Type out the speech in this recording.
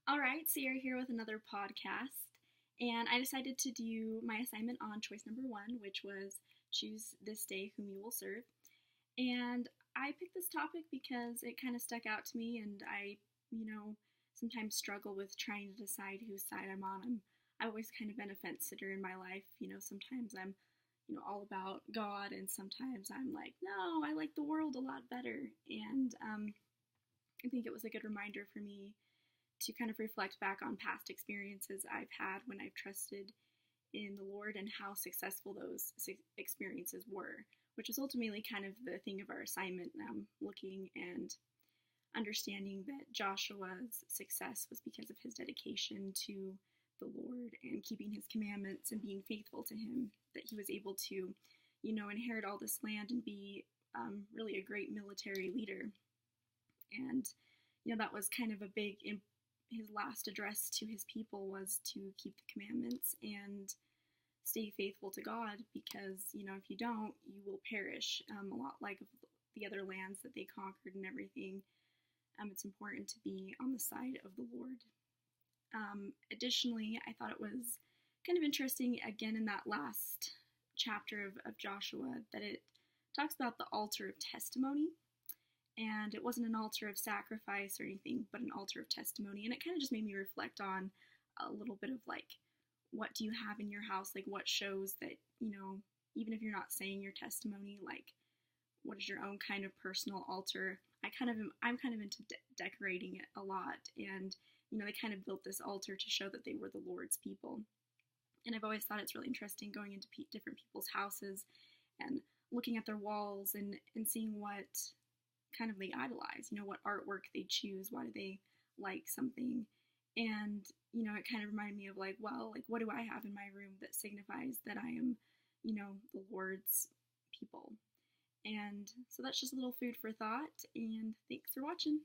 All right, so you're here with another podcast, and I decided to do my assignment on choice number one, which was choose this day whom you will serve. And I picked this topic because it kind of stuck out to me, and I sometimes struggle with trying to decide whose side I'm on. I've always kind of been a fence sitter in my life. Sometimes I'm all about God, and sometimes I'm like, no, I like the world a lot better. And I think it was a good reminder for me to kind of reflect back on past experiences I've had when I've trusted in the Lord and how successful those experiences were, which is ultimately kind of the thing of our assignment. Looking and understanding that Joshua's success was because of his dedication to the Lord and keeping his commandments and being faithful to him, that he was able to, inherit all this land and be really a great military leader. And, that was kind of a big his last address to his people was to keep the commandments and stay faithful to God, because if you don't, you will perish. A lot like the other lands that they conquered and everything. It's important to be on the side of the Lord. Additionally, I thought it was kind of interesting again in that last chapter of Joshua that it talks about the altar of testimony. And it wasn't an altar of sacrifice or anything, but an altar of testimony. And it kind of just made me reflect on a little bit of like, what do you have in your house? Like, what shows that, even if you're not saying your testimony, like, what is your own kind of personal altar? I'm kind of into decorating it a lot. And, they kind of built this altar to show that they were the Lord's people. And I've always thought it's really interesting going into different people's houses and looking at their walls and seeing what kind of they idolize, what artwork they choose, why do they like something. And it kind of reminded me of like, well, like, what do I have in my room that signifies that I am the Lord's people. And so that's just a little food for thought, and thanks for watching.